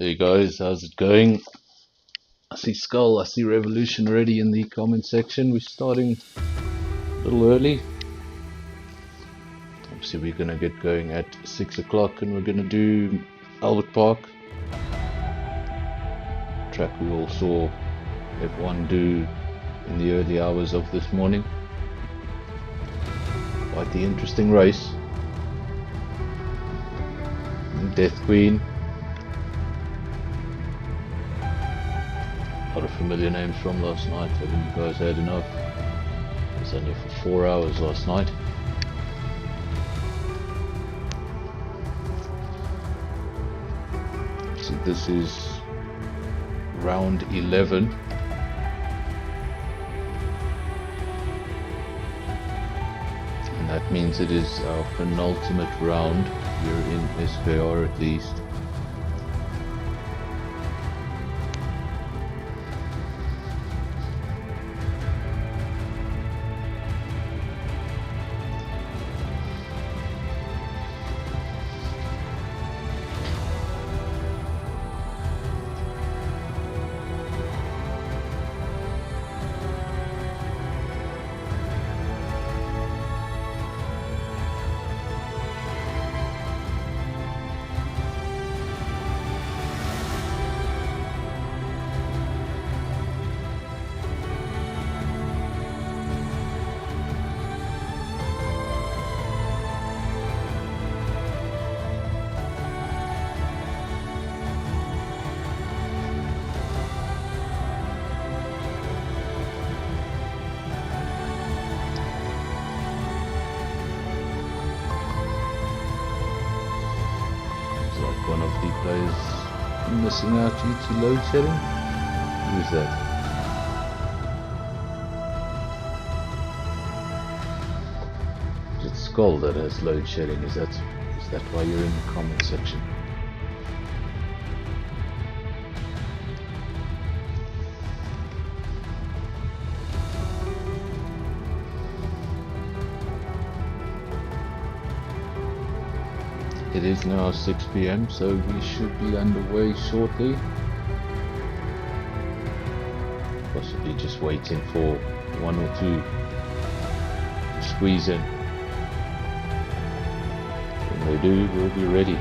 Hey guys, how's it going? I see Skull, I see Revolution already in the comment section. We're starting a little early. Obviously we're gonna get going at 6 o'clock and we're gonna do Albert Park. Track we all saw F1 do in the early hours of this morning. Quite the interesting race. Death Queen. A lot of familiar names from last night. Haven't you guys had enough? I was only for 4 hours last night. So this is round 11. And that means it is our penultimate round here in SKR at least. One of the players missing out due to load shedding. Who is that? Is it Skull that has load shedding? Is that why you're in the comment section? It is now 6 PM, so we should be underway shortly. Possibly just waiting for one or two to squeeze in. When they do, we'll be ready.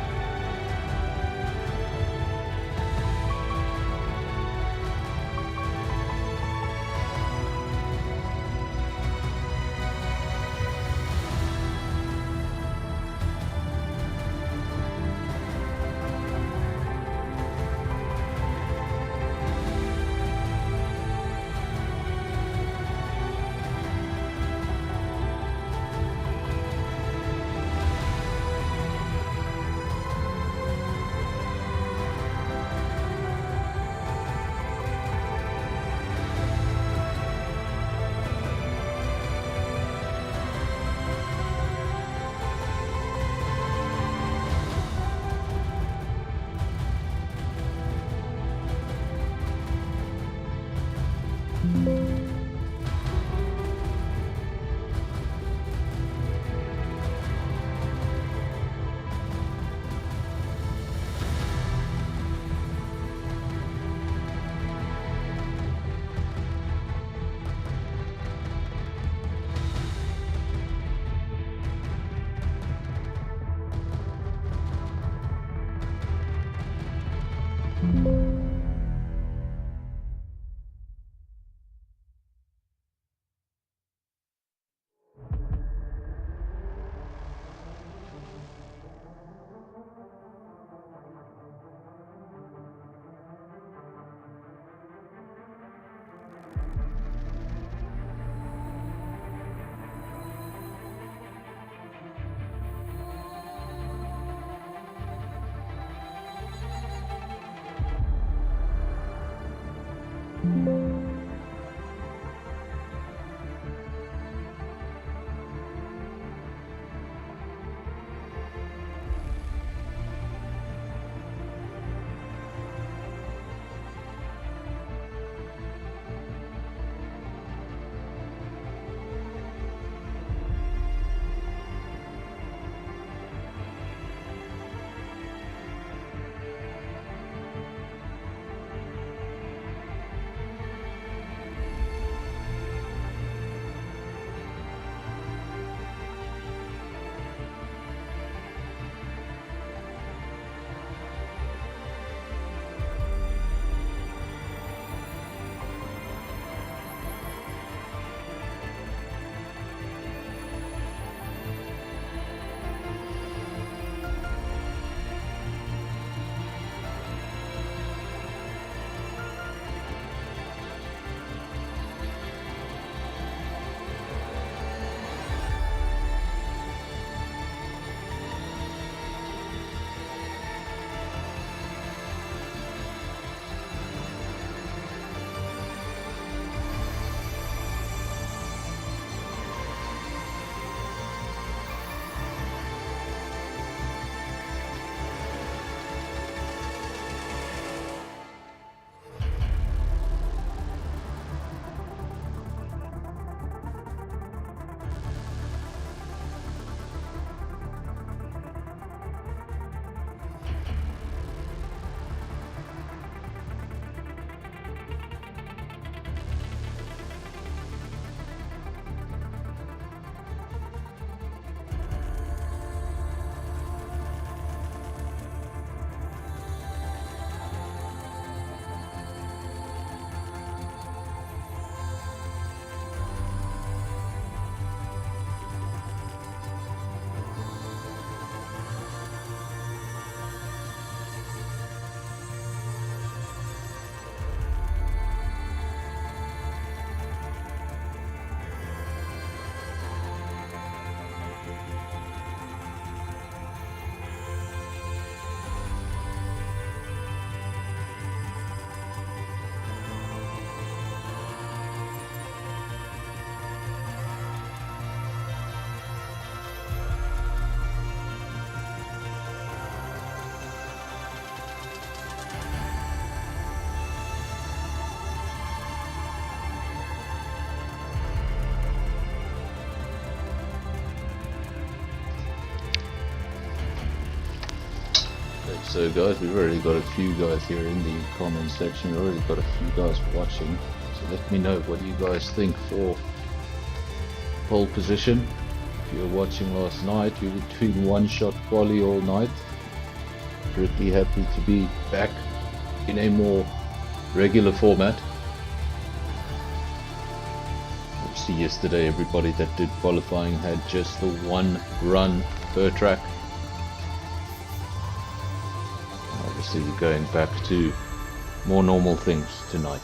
So guys, we've already got a few guys here in the comment section. We've already got a few guys watching. So let me know what you guys think for pole position. If you were watching last night, we were doing one-shot quali all night. Pretty happy to be back in a more regular format. Obviously yesterday everybody that did qualifying had just the one run per track. Obviously we're going back to more normal things tonight.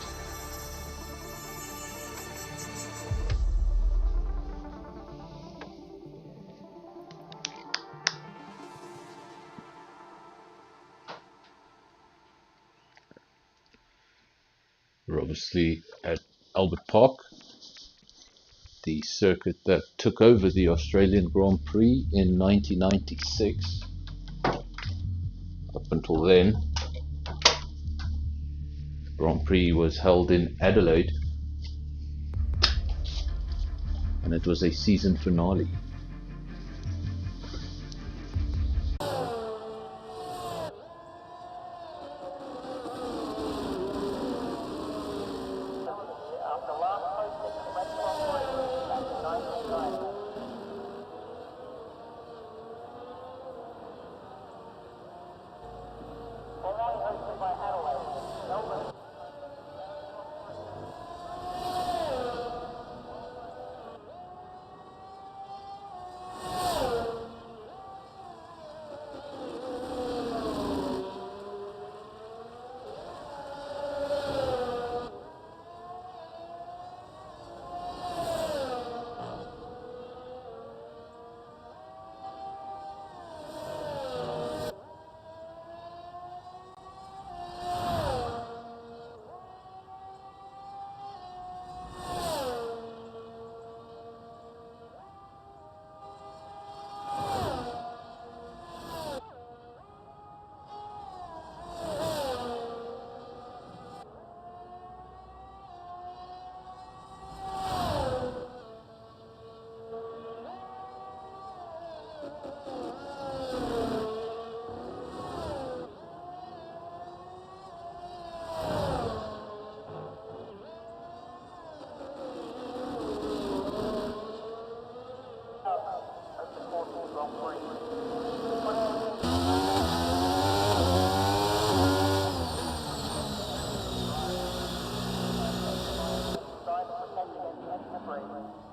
We're obviously at Albert Park, the circuit that took over the Australian Grand Prix in 1996. Up until then, the Grand Prix was held in Adelaide, and it was a season finale.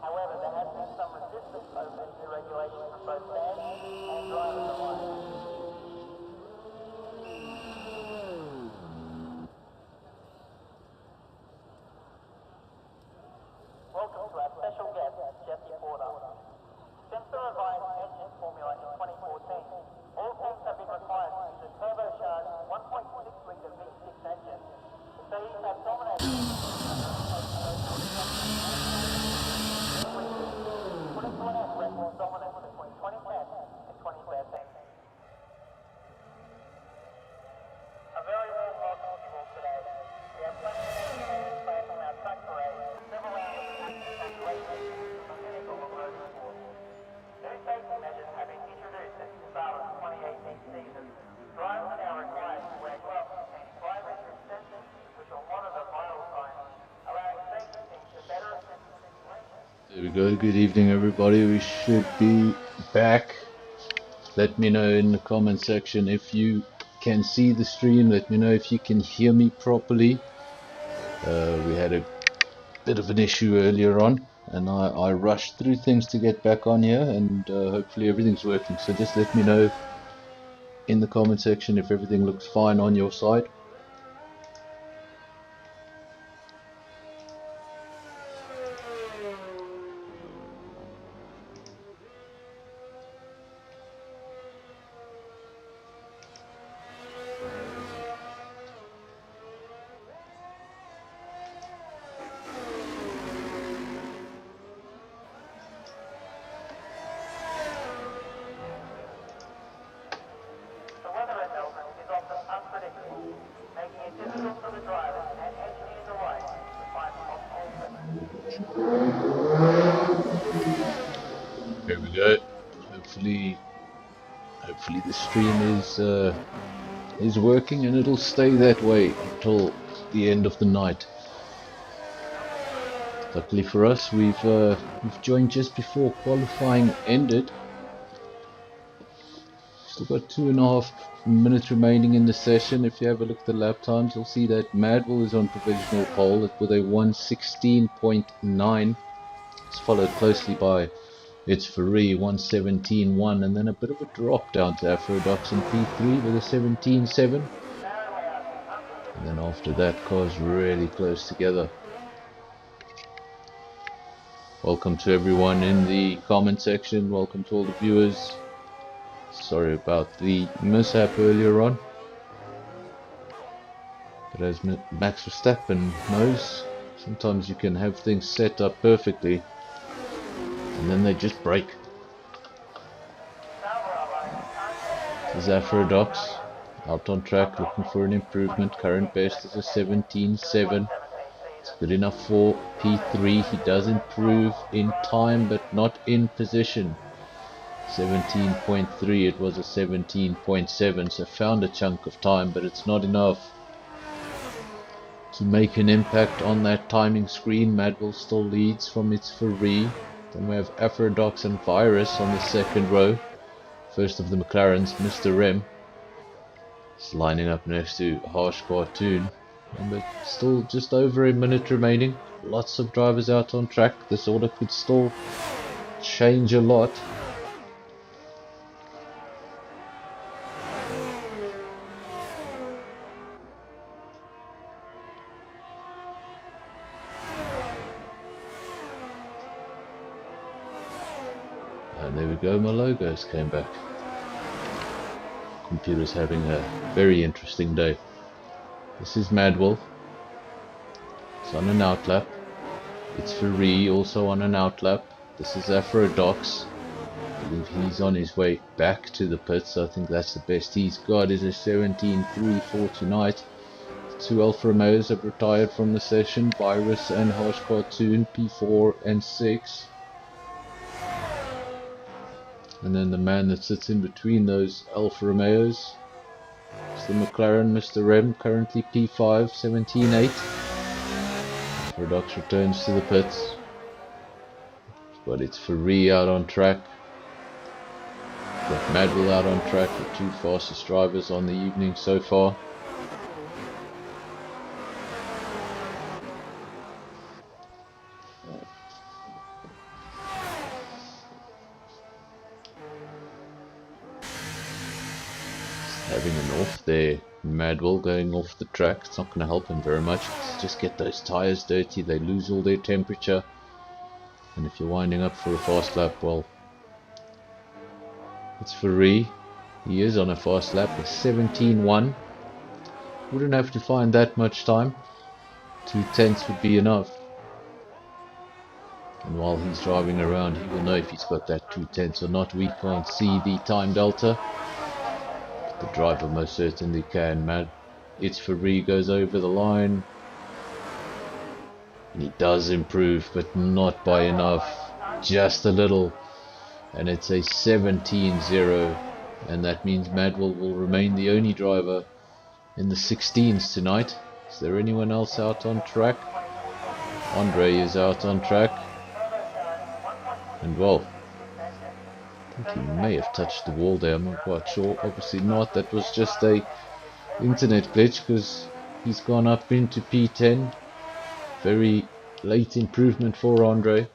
However, there has been some resistance over this new regulation from both fans and drivers alike. Welcome to our special guest, Jesse Porter. Since the revised engine formula in 2014, all teams have been required to use a turbocharged 1.6-litre V6 engine. So you have dominated. Record dominance between 2010 and 2013. A very warm welcome to you all today. We have plenty of entertainment planned on our track parade, several hours of action and racing from the pinnacle of motorsport. New safety measures have been introduced at the start of the 2018 season. Drivers are now required to wear gloves containing biometric sensors which will monitor vital signs, allowing safety teams to better assist the situation. There we go. Good evening everybody. We should be back. Let me know in the comment section if you can see the stream. Let me know if you can hear me properly. We had a bit of an issue earlier on, and I rushed through things to get back on here, and hopefully everything's working. So just let me know in the comment section if everything looks fine on your side. There we go. Hopefully the stream is is working, and it'll stay that way until the end of the night. Luckily for us, we've joined just before qualifying ended. Still got 2.5 minutes remaining in the session. If you have a look at the lap times, you'll see that Madwell is on provisional pole with a 1:16.9. It's followed closely by It's Free 1:17.1, and then a bit of a drop down to Afrodox in P3 with a 17.7. And then after that, cars really close together. Welcome to everyone in the comment section. Welcome to all the viewers. Sorry about the mishap earlier on. But as Max Verstappen knows, sometimes you can have things set up perfectly and then they just break. This is Afrodox out on track looking for an improvement. Current best is a 17.7. It's good enough for P3. He does improve in time but not in position. 17.3, it was a 17.7, so found a chunk of time, but it's not enough to make an impact on that timing screen. Madwell still leads from It's Free. Then we have Afrodox and Virus on the second row. First of the McLarens, Mr. Rem, is lining up next to Harsh Cartoon. But still just over a minute remaining. Lots of drivers out on track. This order could still change a lot. And there we go, my logos came back. Computer's having a very interesting day. This is Madwell. It's on an outlap. It's Free, also on an outlap. This is Afrodox. I believe he's on his way back to the pits. I think that's the best he's got, is a 17.3 for tonight. Two Alfa Romeos have retired from the session. Virus and Harsh Cartoon, P4 and 6. And then the man that sits in between those Alfa Romeos is the McLaren, Mr. Rem, currently P5, 17.8. Afrodox returns to the pits. But It's Free out on track. Got Madwell out on track, the two fastest drivers on the evening so far. Having an off there, Madwell going off the track. It's not going to help him very much. Just get those tires dirty, they lose all their temperature. And if you're winding up for a fast lap, well, It's Free. He is on a fast lap with 17.1. Wouldn't have to find that much time. 2/10 would be enough. And while he's driving around, he will know if he's got that 2/10 or not. We can't see the time delta. The driver most certainly can. It's Free goes over the line. And he does improve, but not by enough. Just a little. And it's a 17.0. And that means Madwell will remain the only driver in the 16s tonight. Is there anyone else out on track? Andre is out on track. And well, I think he may have touched the wall there, I'm not quite sure. Obviously not, that was just a internet glitch because he's gone up into P10. Very late improvement for Andre.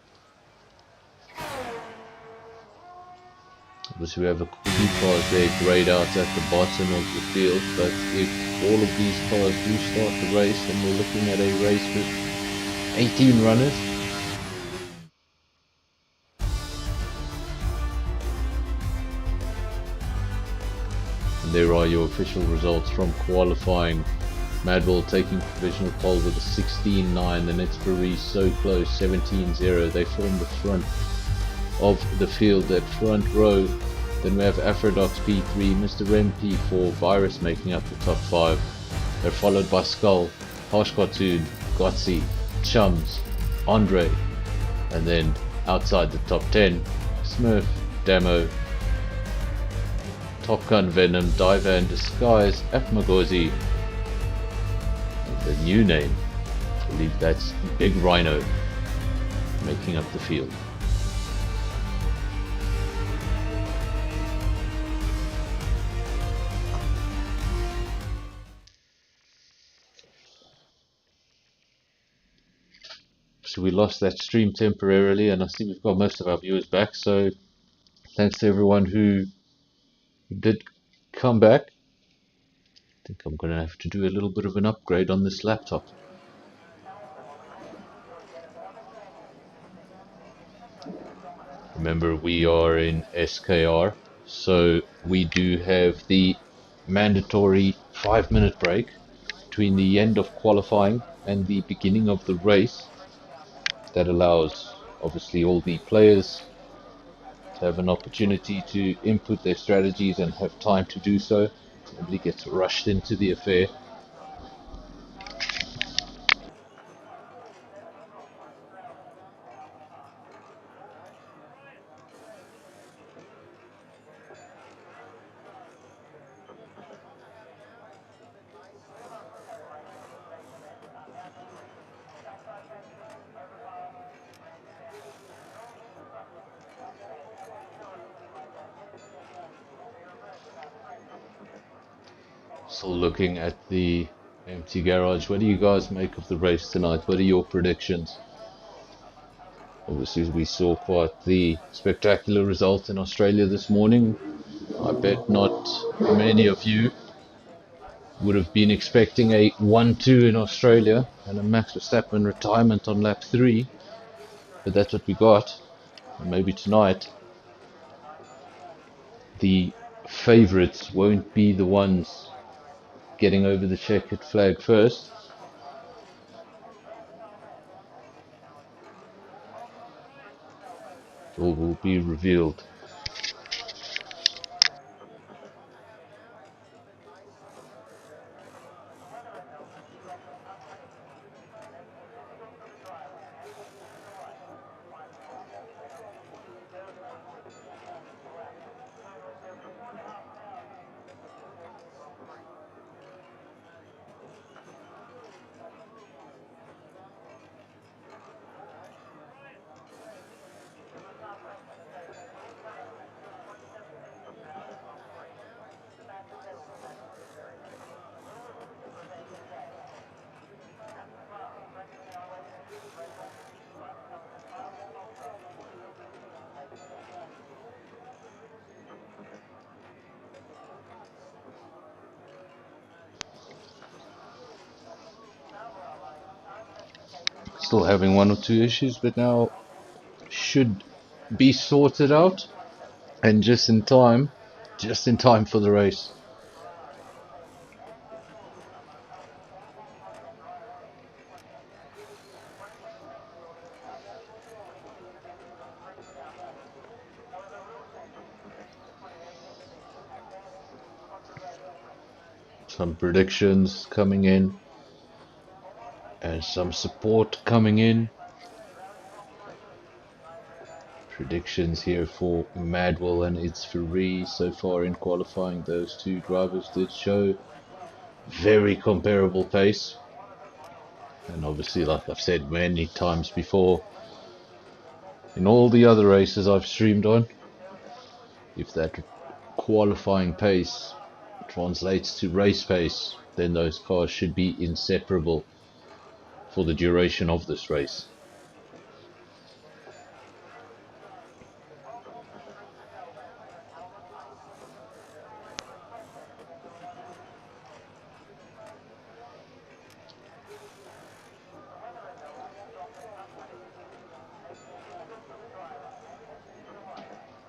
Obviously we have a few cars there grayed out at the bottom of the field, but if all of these cars do start the race, then we're looking at a race with 18 runners. There are your official results from qualifying. Madwell taking provisional pole with a 16.9, then It's Free so close, 17.0. They form the front of the field, that front row. Then we have Afrodox P3, Mr. Rem P4, Virus making up the top 5. They're followed by Skull, Harsh Cartoon, Gotzi, Chums, Andre, and then outside the top 10, Smurf, Demo, Top Gun Venom, Diver and Disguise, Afmagozi. The new name, I believe that's Big Rhino, making up the field. So we lost that stream temporarily, and I think we've got most of our viewers back, so thanks to everyone who did come back. I think I'm going to have to do a little bit of an upgrade on this laptop. Remember, we are in SKR, so we do have the mandatory 5-minute break between the end of qualifying and the beginning of the race. That allows, obviously, all the players to have an opportunity to input their strategies and have time to do so. Nobody gets rushed into the affair. So looking at the empty garage, what do you guys make of the race tonight? What are your predictions? Obviously, we saw quite the spectacular result in Australia this morning. I bet not many of you would have been expecting a 1-2 in Australia and a Max Verstappen retirement on lap 3, but that's what we got. And maybe tonight the favourites won't be the ones getting over the checkered flag first. It all will be revealed. Still having one or two issues, but now should be sorted out, and just in time for the race. Some predictions coming in and some support coming in. Predictions here for Madwell and It's Free. So far in qualifying, those two drivers did show very comparable pace. And obviously, like I've said many times before, in all the other races I've streamed on, if that qualifying pace translates to race pace, then those cars should be inseparable for the duration of this race.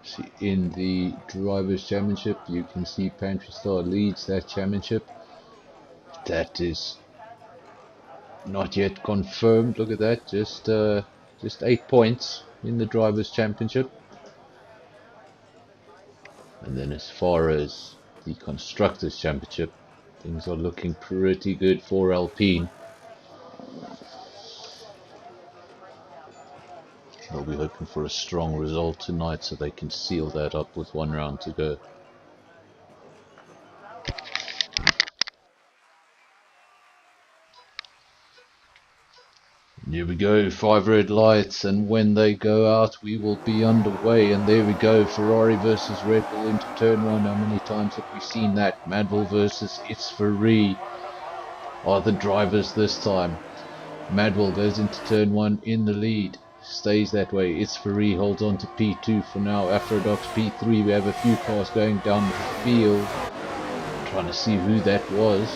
See, in the Drivers' Championship, you can see Pantry Star leads that championship. That is not yet confirmed. Look at that, just 8 points in the Drivers' Championship. And then as far as the Constructors' Championship, things are looking pretty good for Alpine. They'll be hoping for a strong result tonight so they can seal that up with 1 round to go. Here we go, 5 red lights, and when they go out we will be underway. And there we go, Ferrari versus Red Bull into turn 1. How many times have we seen that? Madbull versus It's Free are the drivers this time. Madbull goes into turn 1 in the lead, stays that way. It's Free holds on to P2 for now. Afrodox P3. We have a few cars going down the field. Trying to see who that was.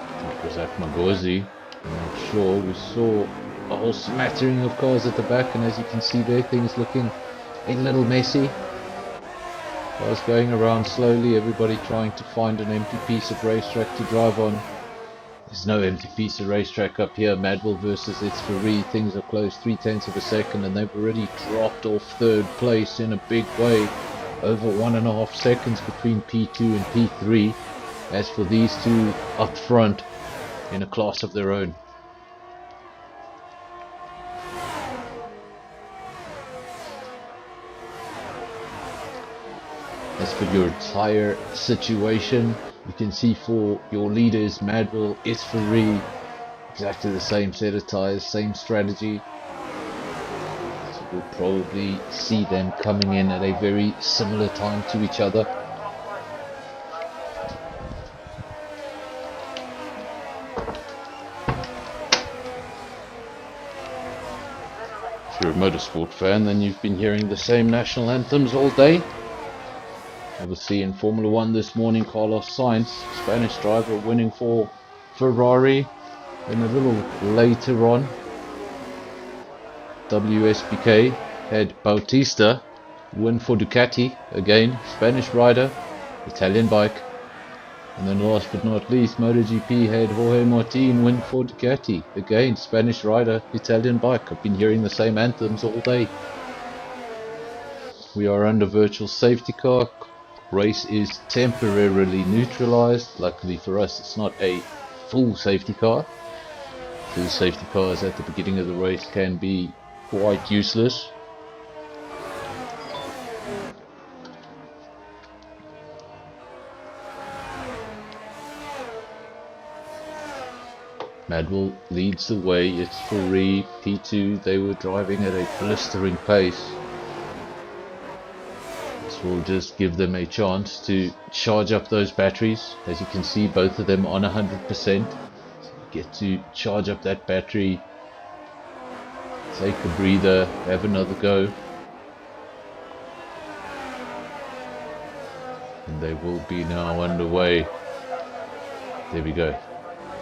I think it was at Magozi. I'm not sure. We saw a whole smattering of cars at the back, and as you can see there, things looking a little messy. Cars going around slowly, everybody trying to find an empty piece of racetrack to drive on. There's no empty piece of racetrack up here. Madbull versus It's Free. Things are close, 3/10 of a second, and they've already dropped off third place in a big way. Over 1.5 seconds between P2 and P3. As for these two up front, in a class of their own. As for your tire situation, you can see for your leaders, Madbull, It's Free, exactly the same set of tires, same strategy. So we'll probably see them coming in at a very similar time to each other. If you're a motorsport fan, then you've been hearing the same national anthems all day. Obviously in Formula 1 this morning, Carlos Sainz, Spanish driver, winning for Ferrari. And a little later on, WSBK had Bautista win for Ducati, again, Spanish rider, Italian bike. And then last but not least, MotoGP had Jorge Martin win for Ducati, again, Spanish rider, Italian bike. I've been hearing the same anthems all day. We are under virtual safety car. Race is temporarily neutralized. Luckily for us, it's not a full safety car. Full safety cars at the beginning of the race can be quite useless. Madbull leads the way. It's Free, P2. They were driving at a blistering pace. This will just give them a chance to charge up those batteries. As you can see, both of them on 100%. So you get to charge up that battery, take a breather, have another go. And they will be now underway. There we go.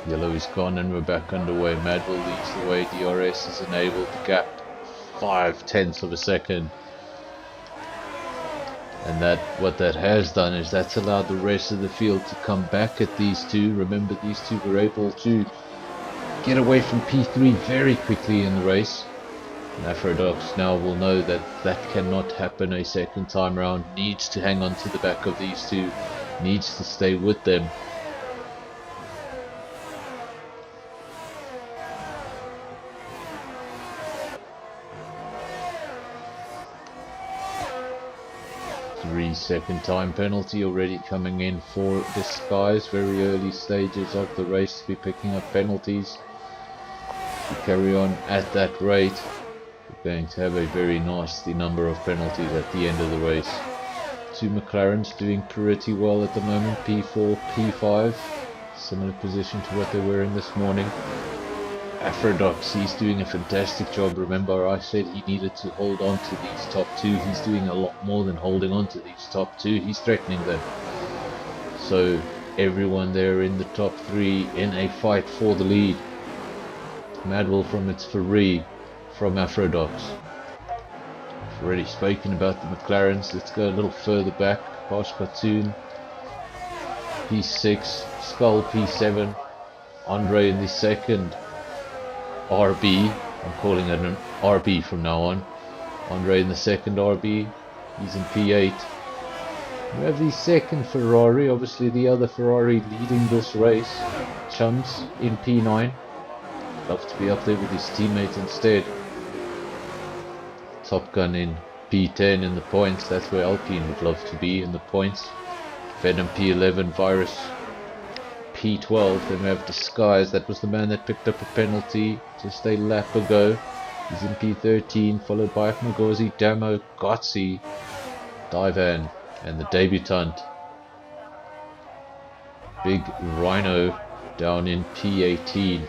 Yellow is gone and we're back underway. Madbull leads the way. DRS is enabled. The gap 0.5 of a second. And what that has done is that's allowed the rest of the field to come back at these two. Remember, these two were able to get away from P3 very quickly in the race. And Afrodox now will know that that cannot happen a second time round. Needs to hang on to the back of these two. Needs to stay with them. Second time penalty already coming in for the Skies. Very early stages of the race to be picking up penalties. If we carry on at that rate, we're going to have a very nasty number of penalties at the end of the race. Two McLarens doing pretty well at the moment, P4, P5, similar position to what they were in this morning. Afrodox, he's doing a fantastic job. Remember, I said he needed to hold on to these top two. He's doing a lot more than holding on to these top two. He's threatening them. So everyone there in the top three in a fight for the lead. Madbull from It's Free from Afrodox. I've already spoken about the McLarens. Let's go a little further back. Posh Platoon, P6, Skull P7, Andre in the second. RB, I'm calling it an RB from now on. Andre in the second RB, he's in P8. We have the second Ferrari, obviously the other Ferrari leading this race, Chums in P9. Love to be up there with his teammate instead. Top Gun in P10 in the points, that's where Alpine would love to be in the points. Venom P11, Virus P12. Then we have Disguise, that was the man that picked up a penalty just a lap ago. He's in P13, followed by Magosi, Damo, Gotzi, Divan, and the debutant, Big Rhino, down in P18.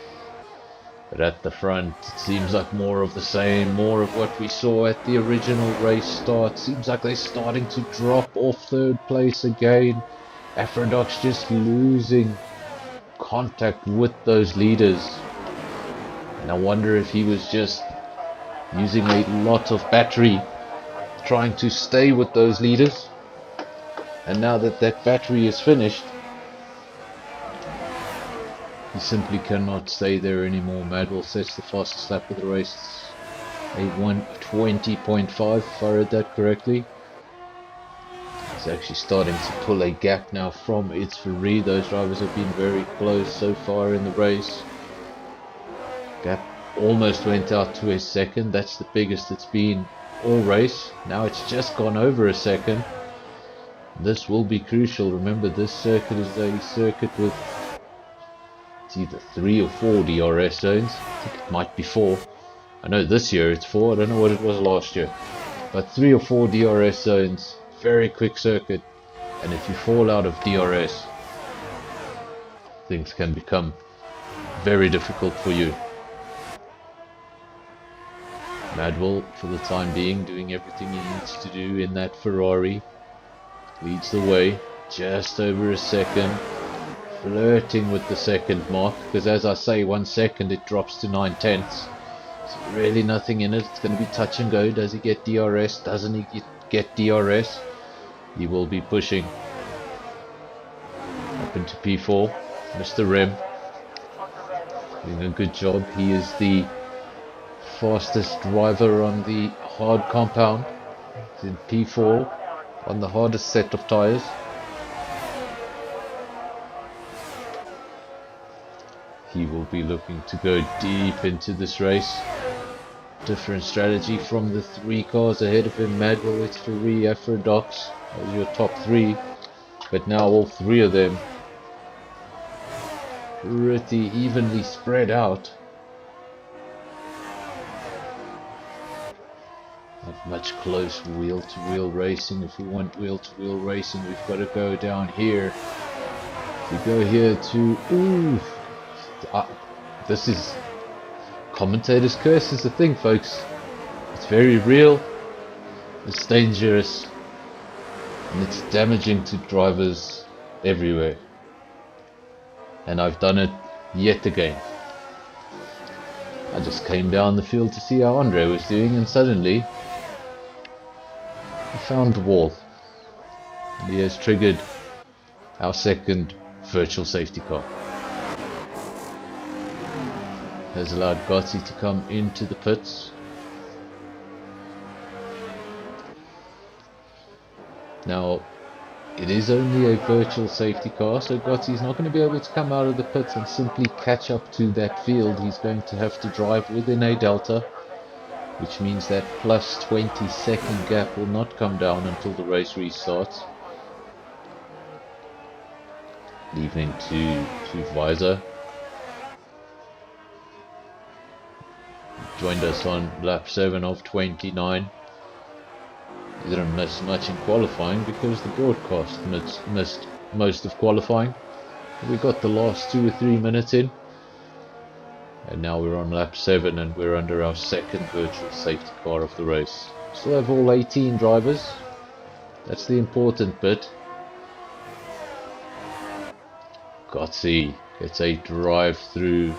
But at the front, it seems like more of the same, more of what we saw at the original race start. Seems like they're starting to drop off third place again. Aphrodoc's just losing contact with those leaders. And I wonder if he was just using a lot of battery trying to stay with those leaders. And now that that battery is finished, he simply cannot stay there anymore. Madwell sets the fastest lap of the race, a 1:20.5 if I read that correctly. It's actually starting to pull a gap now from SAFRL. Those drivers have been very close so far in the race. Gap almost went out to a second. That's the biggest it's been all race. Now it's just gone over a second. This will be crucial. Remember, this circuit is a circuit with either 3 or 4 DRS zones. I think it might be 4. I know this year it's 4. I don't know what it was last year. But 3 or 4 DRS zones. Very quick circuit. And if you fall out of DRS, things can become very difficult for you. Madwell, for the time being, doing everything he needs to do in that Ferrari. Leads the way. Just over a second. Flirting with the second mark, because as I say, 1 second it drops to 9/10. So really nothing in it. It's going to be touch and go. Does he get DRS? Doesn't he get DRS? He will be pushing up into P4. Mr. Rem doing a good job. He is the fastest driver on the hard compound. He's in P4 on the hardest set of tires. He will be looking to go deep into this race. Different strategy from the 3 cars ahead of him. Madwell, SAFRL, Aphrodox as your top 3. But now all 3 of them pretty evenly spread out. Not much close wheel-to-wheel racing. If we want wheel-to-wheel racing, we've got to go down here. If we go here to... this is commentator's curse is the thing, folks. It's very real, it's dangerous, and it's damaging to drivers everywhere. And I've done it yet again. I just came down the field to see how Andre was doing, and suddenly I found the wall. And he has triggered our second virtual safety car. Has allowed Gotzi to come into the pits. Now, it is only a virtual safety car, so Gotzi's not going to be able to come out of the pits and simply catch up to that field. He's going to have to drive within a delta, which means that plus 20-second gap will not come down until the race restarts. Leaving to Visor. Joined us on lap 7 of 29. He didn't miss much in qualifying because the broadcast missed most of qualifying. We got the last 2 or 3 minutes in. And now we're on lap 7 and we're under our second virtual safety car of the race. Still have all 18 drivers. That's the important bit. Gotzi gets a drive-through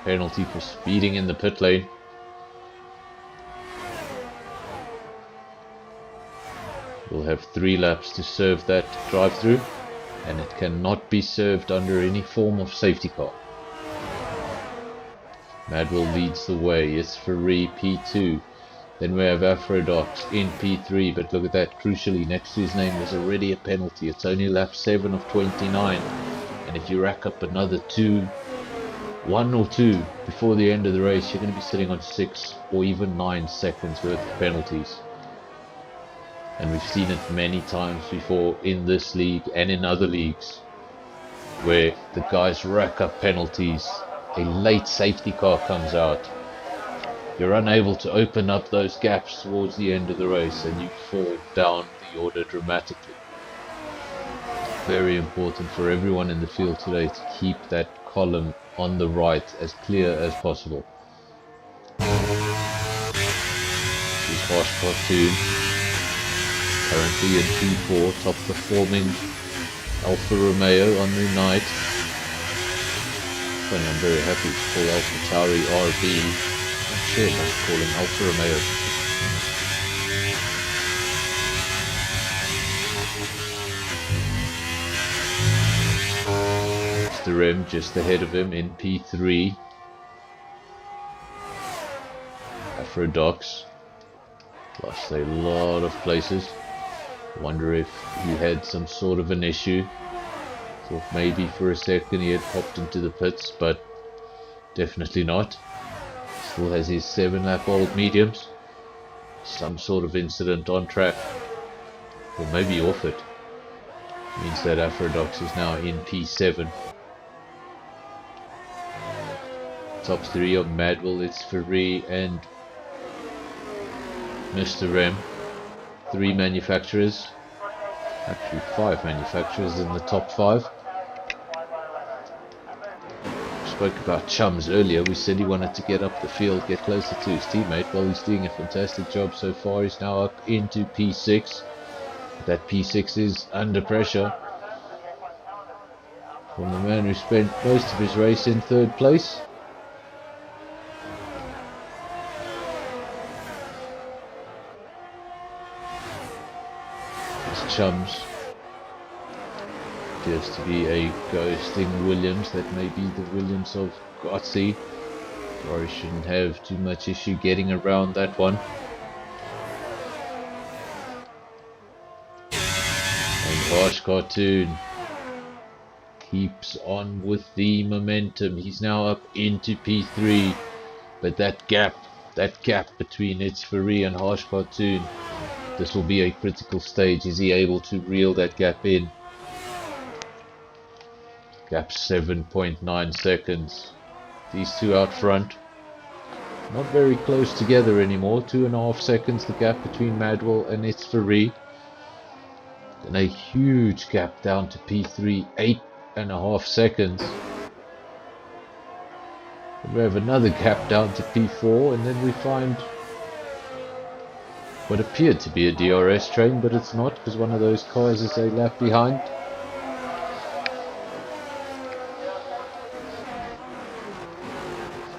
penalty for speeding in the pit lane. We'll have 3 laps to serve that drive-through, and it cannot be served under any form of safety car. Madwell leads the way. SAFRL P2. Then we have Aphrodox in P3, but look at that. Crucially, next to his name there's already a penalty. It's only lap 7 of 29, and if you rack up another 1 or 2 before the end of the race, you're going to be sitting on 6 or even 9 seconds worth of penalties. And we've seen it many times before in this league and in other leagues. where the guys rack up penalties. A late safety car comes out. You're unable to open up those gaps towards the end of the race and you fall down the order dramatically. Very important for everyone in the field today to keep that column on the right as clear as possible. This is Harsh Cartoon, currently in P4, top performing Alfa Romeo on the night. Funny, I'm very happy to call Alfa Tauri RB. Oh shit, I'm calling Alfa Romeo. The rim just ahead of him in P3. Afrodox lost a lot of places. Wonder if he had some sort of an issue. Thought maybe for a second he had popped into the pits, but definitely not. Still has his 7-lap old mediums. Some sort of incident on track, or maybe off it. Means that Afrodox is now in P7. Top 3 of Madwell, it's Ferrari and Mr. Rem. 3 manufacturers, actually 5 manufacturers in the top 5. Spoke about Chums earlier. We said he wanted to get up the field, get closer to his teammate. Well, he's doing a fantastic job so far. He's now up into P6. That P6 is under pressure from the man who spent most of his race in 3rd place. Chums appears to be a ghosting Williams. That may be the Williams of Gotzi. Or he shouldn't have too much issue getting around that one. And Harsh Cartoon keeps on with the momentum. He's now up into P3, but that gap between It's Ferrari and Harsh Cartoon, this will be a critical stage. Is he able to reel that gap in? Gap 7.9 seconds. These two out front, not very close together anymore. 2.5 seconds the gap between Madwell and It's Ferrari. And a huge gap down to P3, 8.5 seconds. And we have another gap down to P4, and then we find what appeared to be a DRS train, but it's not, because one of those cars is a lap behind.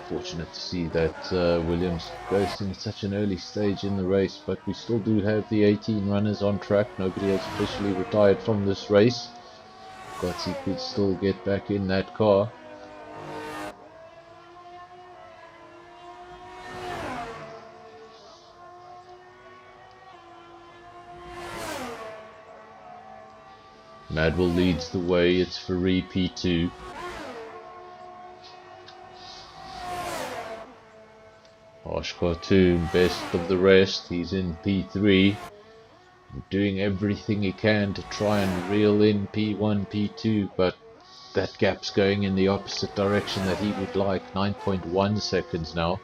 Fortunate to see that Williams ghosting at such an early stage in the race, but we still do have the 18 runners on track. Nobody has officially retired from this race. Gotzi could still get back in that car. Madwell leads the way. It's Ferrari P2. Harsh Cartoon, best of the rest. He's in P3. Doing everything he can to try and reel in P1, P2, but that gap's going in the opposite direction that he would like. 9.1 seconds now.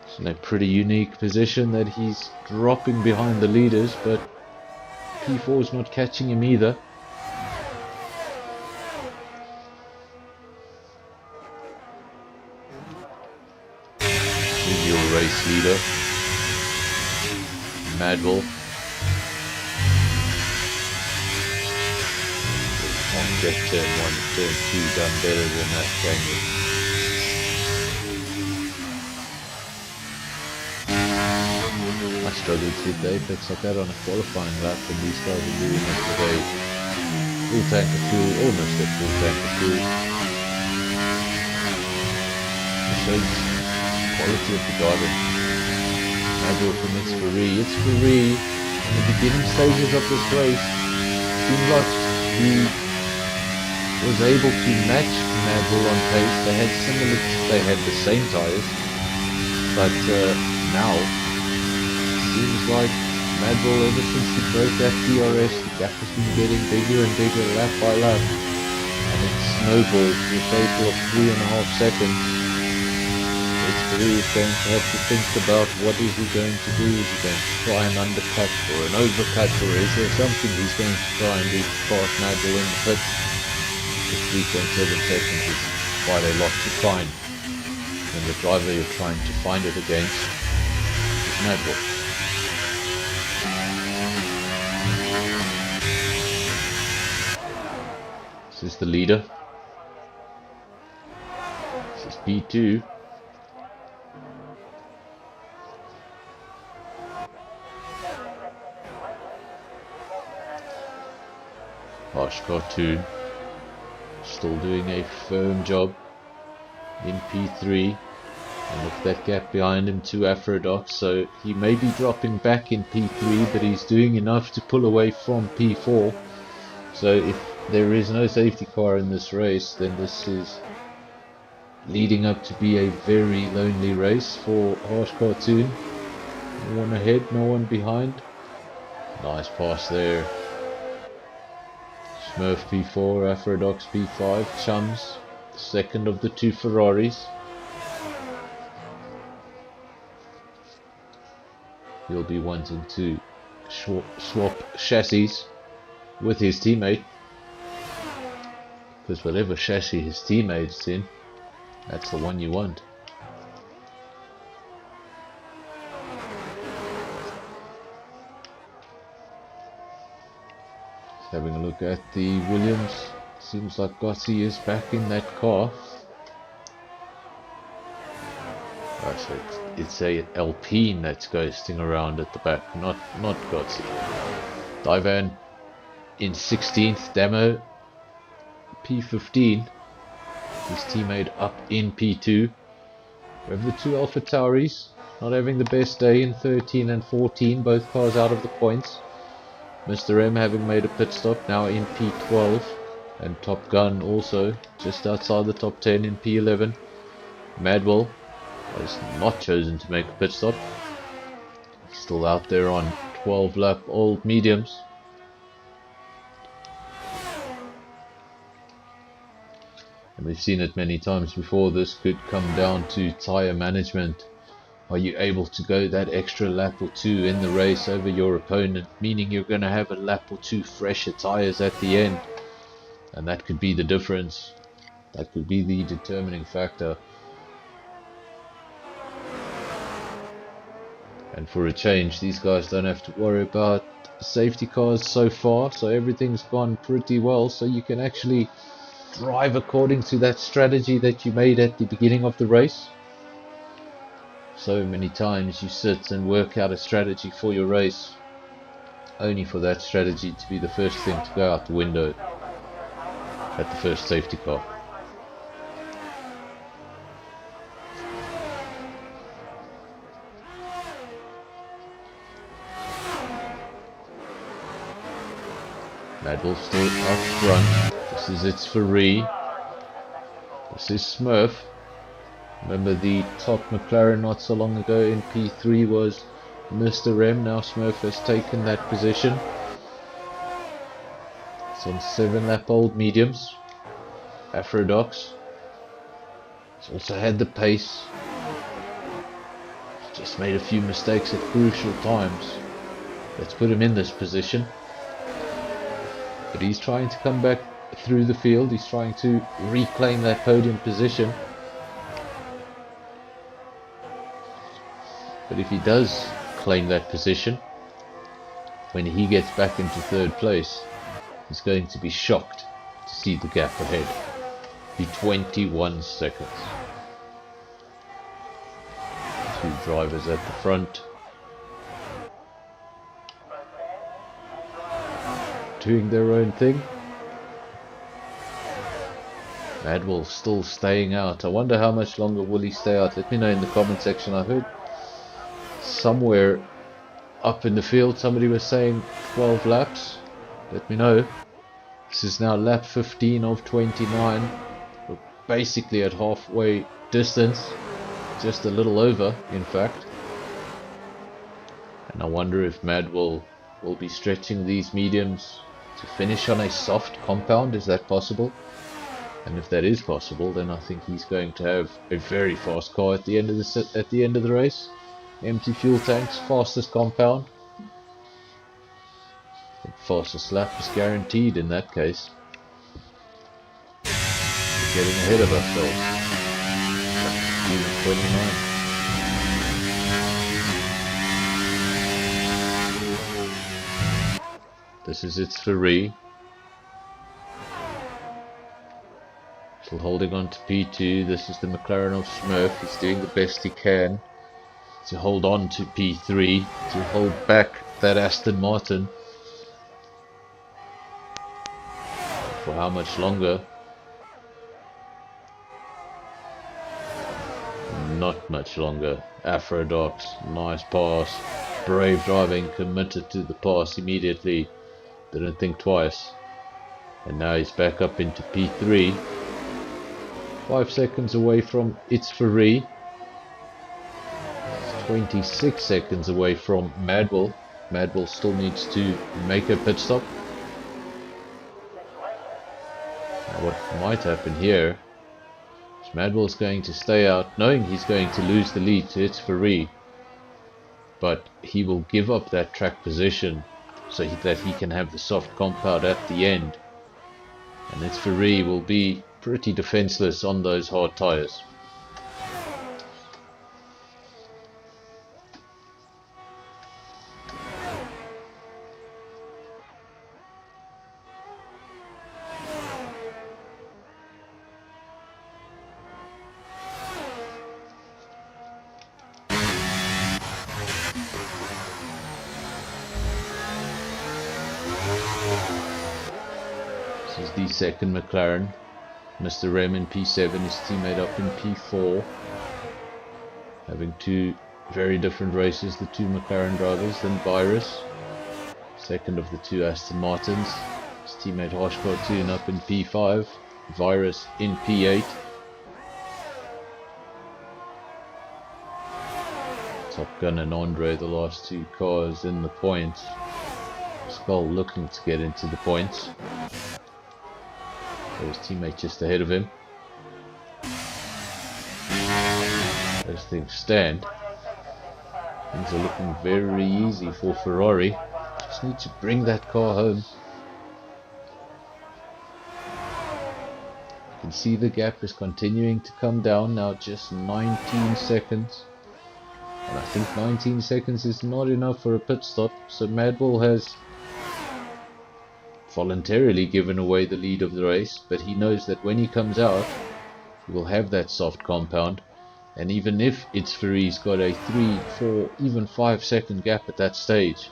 It's in a pretty unique position that he's dropping behind the leaders, but P4 is not catching him either. Here's your race leader, Madwell. On get turn 1, turn 2 done better than that, can you? I struggled to hit the apex like that on a qualifying lap, and these guys are doing it with a full tank of fuel, almost a full tank of fuel. It shows quality of the garden. Madwell from It's Ferrari. It's Ferrari in the beginning stages of this race seemed like he was able to match Madwell on pace. They had the same tyres, but now seems like Madwell, ever since he broke that DRS, the gap has been getting bigger and bigger lap by lap, and it snowballed to a total of 3.5 seconds. SKR is going to have to think about what is he going to do. Is he going to try an undercut or an overcut, or is there something he's going to try and do to pass Madwell in the pits? 3.7 seconds is quite a lot to find, and the driver you're trying to find it against is Madwell. This is the leader. This is P2. SKR still doing a firm job in P3, and with that gap behind him to Afrodox, so he may be dropping back in P3, but he's doing enough to pull away from P4. So if there is no safety car in this race, then this is leading up to be a very lonely race for SKR. No one ahead, no one behind. Nice pass there. Smurf P4, Afrodox P5, Chums, second of the two Ferraris. He'll be wanting to swap chassis with his teammate, because whatever chassis his teammate's in, that's the one you want. Having a look at the Williams, seems like Gossi is back in that car. Oh, so it's a Alpine that's ghosting around at the back, not Gossi. Divan in 16th, Demo P15, his teammate up in P2. We have the two Alpha Tauris not having the best day in 13 and 14, both cars out of the points. Mr. M having made a pit stop, now in P12, and Top Gun also just outside the top 10 in P11. Madwell has not chosen to make a pit stop. He's still out there on 12 lap old mediums. And we've seen it many times before, this could come down to tyre management. Are you able to go that extra lap or two in the race over your opponent, meaning you're going to have a lap or two fresher tyres at the end, and that could be the difference. That could be the determining factor. And for a change, these guys don't have to worry about safety cars so far, so everything's gone pretty well, so you can actually drive according to that strategy that you made at the beginning of the race. So many times you sit and work out a strategy for your race, only for that strategy to be the first thing to go out the window at the first safety car. Madwell still up front. This is its Ferrari. This is Smurf. Remember the top McLaren not so long ago in P3 was Mr. M. Now Smurf has taken that position. It's on 7 lap old mediums. Afrodox. He's also had the pace. Just made a few mistakes at crucial times. Let's put him in this position. But he's trying to come back through the field. He's trying to reclaim that podium position. But if he does claim that position, when he gets back into third place, he's going to be shocked to see the gap ahead. Be 21 seconds. Two drivers at the front, doing their own thing. Madwell still staying out. I wonder how much longer will he stay out. Let me know in the comment section. I heard somewhere up in the field somebody was saying 12 laps. Let me know. This is now lap 15 of 29. We're basically at halfway distance, just a little over in fact. And I wonder if Madwell will be stretching these mediums to finish on a soft compound. Is that possible? And if that is possible, then I think he's going to have a very fast car at the end of the race. Empty fuel tanks, fastest compound. I think fastest lap is guaranteed in that case. We're getting ahead of ourselves. 29. This is its Ferrari. Still holding on to P2. This is the McLaren of Smurf. He's doing the best he can to hold on to P3, to hold back that Aston Martin. For how much longer? Not much longer. Afrodox, nice pass. Brave driving, committed to the pass immediately. Didn't think twice. And now he's back up into P3. 5 seconds away from its Ferrari. 26 seconds away from Madwell. Madwell still needs to make a pit stop. Now what might happen here is Madwell's going to stay out, knowing he's going to lose the lead to its Ferrari. But he will give up that track position so that he can have the soft compound at the end. And its Ferrari will be pretty defenseless on those hard tires. This is the second McLaren. Mr. Rem in P7, his teammate up in P4. Having two very different races, the two McLaren drivers. Then Virus, second of the two Aston Martins. His teammate Hoshkar up in P5. Virus in P8. Top Gun and Andre, the last two cars in the points. Skull looking to get into the points. His teammate just ahead of him. As things stand, things are looking very easy for Ferrari. Just need to bring that car home. You can see the gap is continuing to come down now, just 19 seconds. And I think 19 seconds is not enough for a pit stop, so Madwell has voluntarily given away the lead of the race, but he knows that when he comes out he will have that soft compound, and even if its Ferrari's got a 3, 4, even 5 second gap at that stage,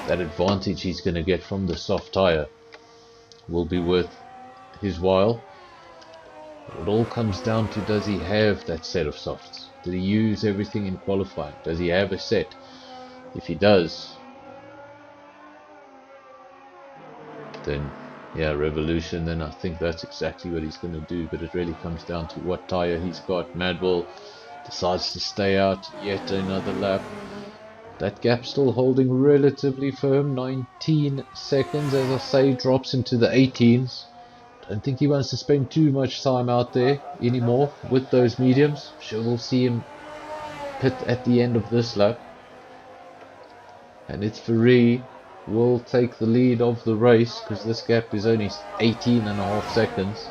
that advantage he's going to get from the soft tire will be worth his while. It all comes down to, does he have that set of softs? Did he use everything in qualifying? Does he have a set? If he does, then yeah, Revolution, then I think that's exactly what he's going to do. But it really comes down to what tire he's got. Madwell decides to stay out yet another lap. That gap still holding relatively firm, 19 seconds, as I say, drops into the 18s. Don't think he wants to spend too much time out there anymore with those mediums. Sure, we'll see him pit at the end of this lap. And it's Ferrari will take the lead of the race, because this gap is only 18.5 seconds.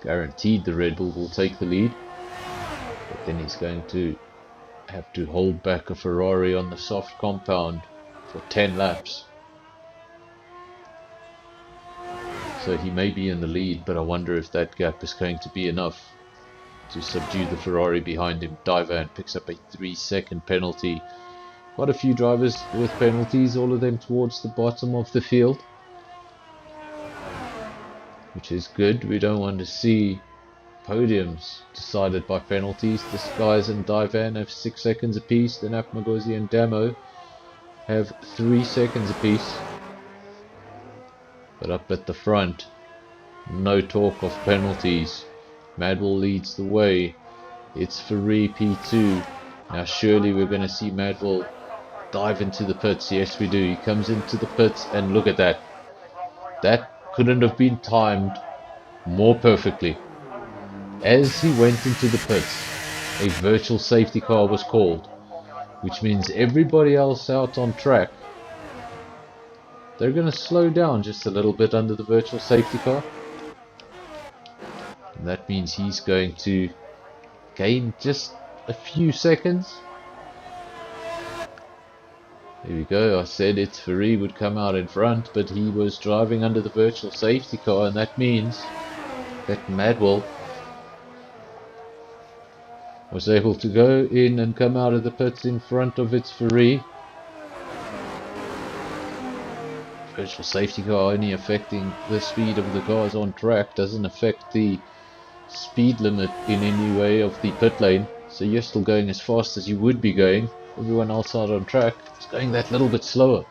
Guaranteed the Red Bull will take the lead, but then he's going to have to hold back a Ferrari on the soft compound for 10 laps. So he may be in the lead, but I wonder if that gap is going to be enough to subdue the Ferrari behind him. Divan picks up a 3-second penalty. Quite a few drivers with penalties, all of them towards the bottom of the field, which is good. We don't want to see podiums decided by penalties. The Skies and Divan have 6 seconds apiece. Then Apmagozi and Damo have 3 seconds apiece. But up at the front, no talk of penalties. Madwell leads the way. It's Ferrari P2. Now surely we're going to see Madwell dive into the pits. Yes, we do. He comes into the pits, and look at that. That couldn't have been timed more perfectly. As he went into the pits, a virtual safety car was called, which means everybody else out on track, they're going to slow down just a little bit under the virtual safety car. And that means he's going to gain just a few seconds. There we go. I said SAFRL would come out in front, but he was driving under the virtual safety car, and that means that Madwell was able to go in and come out of the pits in front of SAFRL. Virtual safety car only affecting the speed of the cars on track, doesn't affect the speed limit in any way of the pit lane, so you're still going as fast as you would be going. Everyone else out on track is going that little bit slower.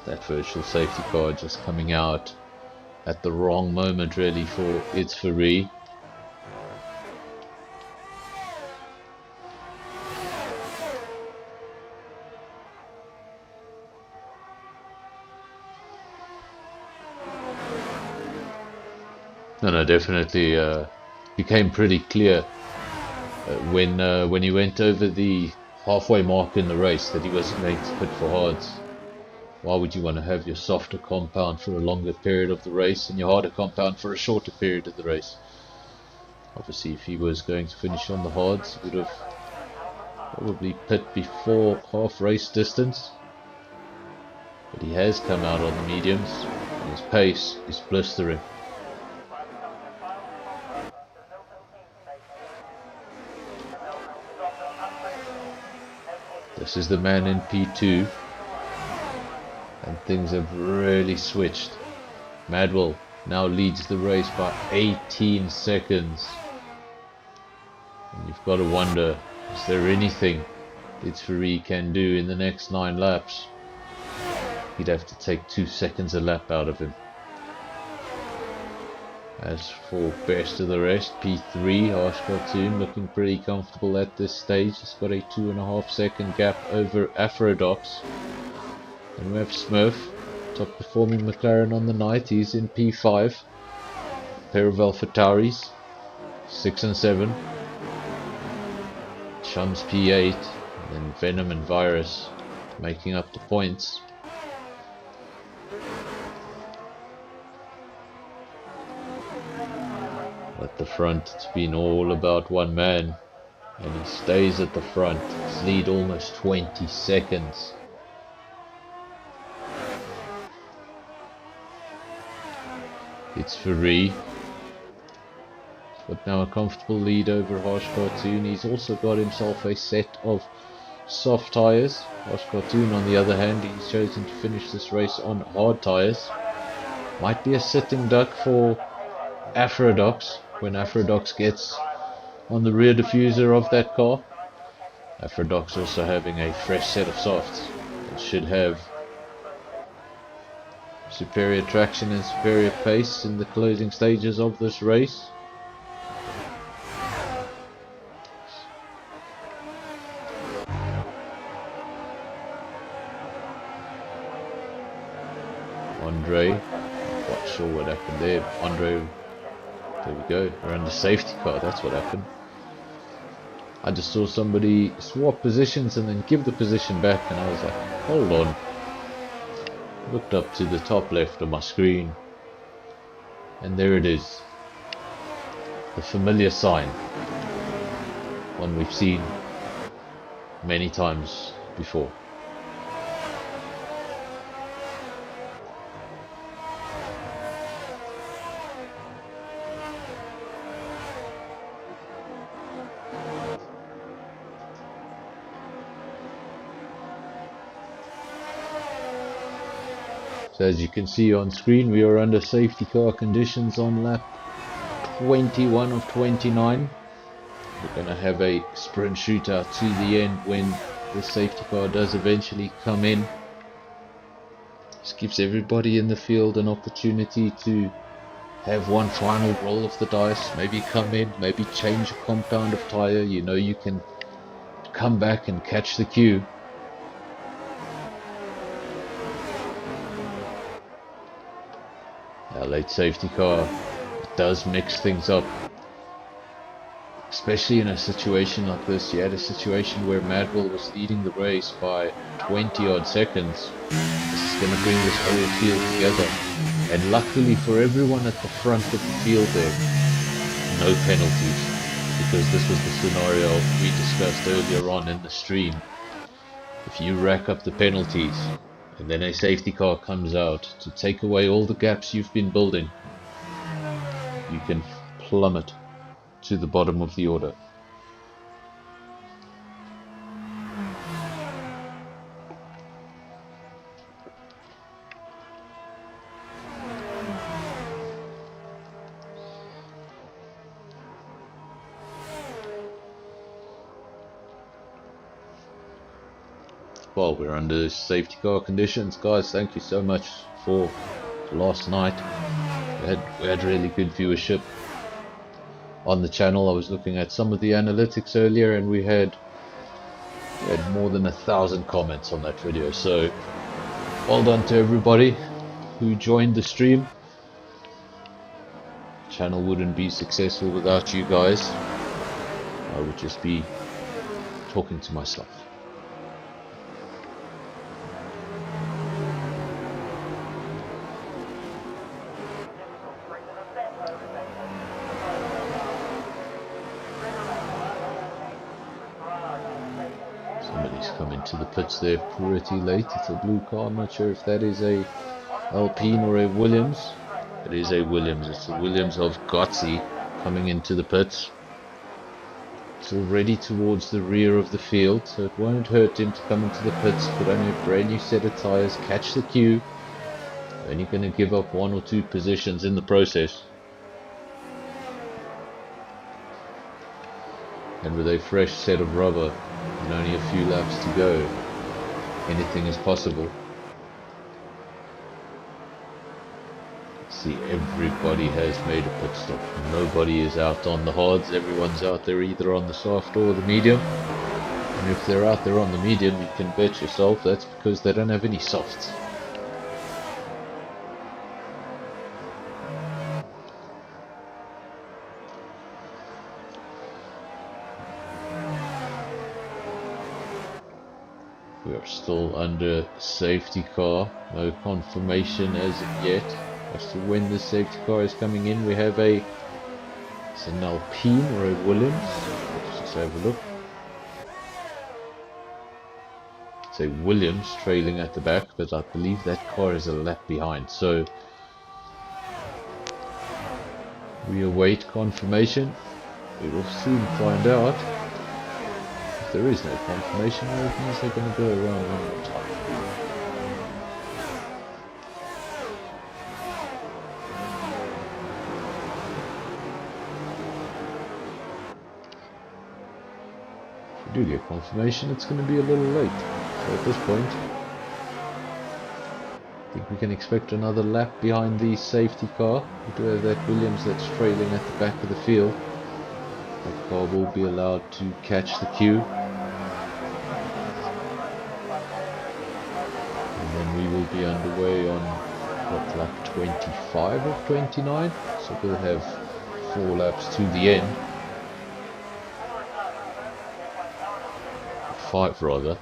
That virtual safety car just coming out at the wrong moment really for SAFRL. No, definitely became pretty clear when he went over the halfway mark in the race that he wasn't going to pit for hards. Why would you want to have your softer compound for a longer period of the race and your harder compound for a shorter period of the race? Obviously, if he was going to finish on the hards, he would have probably pit before half race distance. But he has come out on the mediums, and his pace is blistering. This is the man in P2, and things have really switched. Madwell now leads the race by 18 seconds. And you've got to wonder, is there anything SAFRL can do in the next 9 laps? He'd have to take 2 seconds a lap out of him. As for best of the rest, P3, Harsh Cartoon looking pretty comfortable at this stage. He's got a 2.5 second gap over Afrodox. And we have Smurf, top performing McLaren on the night. He's in P5. A pair of AlphaTauris, 6 and 7. Chums P8, and then Venom and Virus making up the points. At the front, it's been all about one man, and he stays at the front. His lead almost 20 seconds. SAFRL, but now a comfortable lead over Harsh Cartoon. He's also got himself a set of soft tyres. Harsh Cartoon, on the other hand, he's chosen to finish this race on hard tyres. Might be a sitting duck for Afrodox when Afrodox gets on the rear diffuser of that car. Afrodox also having a fresh set of softs that should have superior traction and superior pace in the closing stages of this race. Andre, not quite sure what happened there. Andre, there we go, we're under safety car, that's what happened. I just saw somebody swap positions and then give the position back, and I was like, hold on. Looked up to the top left of my screen, and there it is. The familiar sign. One we've seen many times before. So as you can see on screen, we are under safety car conditions on lap 21 of 29. We're going to have a sprint shootout to the end when the safety car does eventually come in. This gives everybody in the field an opportunity to have one final roll of the dice, maybe come in, maybe change a compound of tire. You know you can come back and catch the queue. Our late safety car does mix things up, especially in a situation like this. You had a situation where Madwell was leading the race by 20 odd seconds. This is going to bring this whole field together, and luckily for everyone at the front of the field there, no penalties, because this was the scenario we discussed earlier on in the stream. If you rack up the penalties and then a safety car comes out to take away all the gaps you've been building, you can plummet to the bottom of the order. Well, we're under safety car conditions, guys. Thank you so much for last night. We had really good viewership on the channel. I was looking at some of the analytics earlier, and we had more than 1,000 comments on that video. So well done to everybody who joined the stream. The channel wouldn't be successful without you guys. I would just be talking to myself. Somebody's come into the pits there pretty late. It's a blue car. I'm not sure if that is a Alpine or a Williams. It is a Williams. It's the Williams of Gotzi coming into the pits. It's already towards the rear of the field, so it won't hurt him to come into the pits, put on a brand new set of tyres, catch the queue. Only going to give up 1 or 2 positions in the process. And with a fresh set of rubber and only a few laps to go, anything is possible. See, everybody has made a pit stop. Nobody is out on the hards. Everyone's out there either on the soft or the medium. And if they're out there on the medium, you can bet yourself that's because they don't have any softs. We are still under safety car. No confirmation as of yet as to when the safety car is coming in. We have it's an Alpine or a Williams. Let's just have a look. It's a Williams trailing at the back, but I believe that car is a lap behind. So we await confirmation. We will soon find out. If there is no confirmation, it means they're going to go around one more time. If we do get confirmation, it's going to be a little late. So at this point, I think we can expect another lap behind the safety car. We do have that Williams that's trailing at the back of the field. That car will be allowed to catch the queue. And then we will be underway on what, lap 25 of 29. So we'll have 4 laps to the end. 5 rather.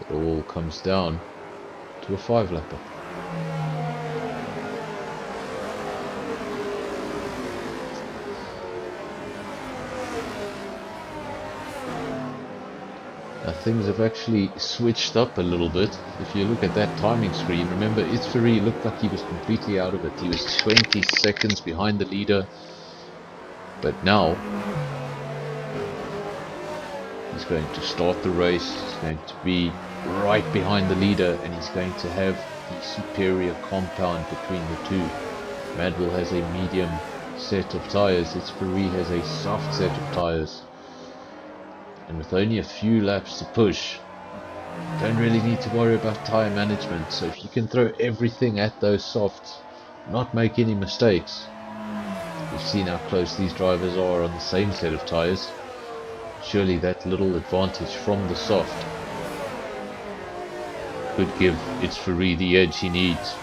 It all comes down to a 5-lapper. Now things have actually switched up a little bit. If you look at that timing screen, remember LeaguesFeaturing looked like he was completely out of it. He was 20 seconds behind the leader, but now he's going to start the race. He's going to be right behind the leader, and he's going to have the superior compound between the two. Madwell has a medium set of tyres. LeaguesFeaturing has a soft set of tyres. And with only a few laps to push, don't really need to worry about tyre management. So if you can throw everything at those softs, not make any mistakes. We've seen how close these drivers are on the same set of tyres. Surely that little advantage from the soft could give LeaguesFeaturing the edge he needs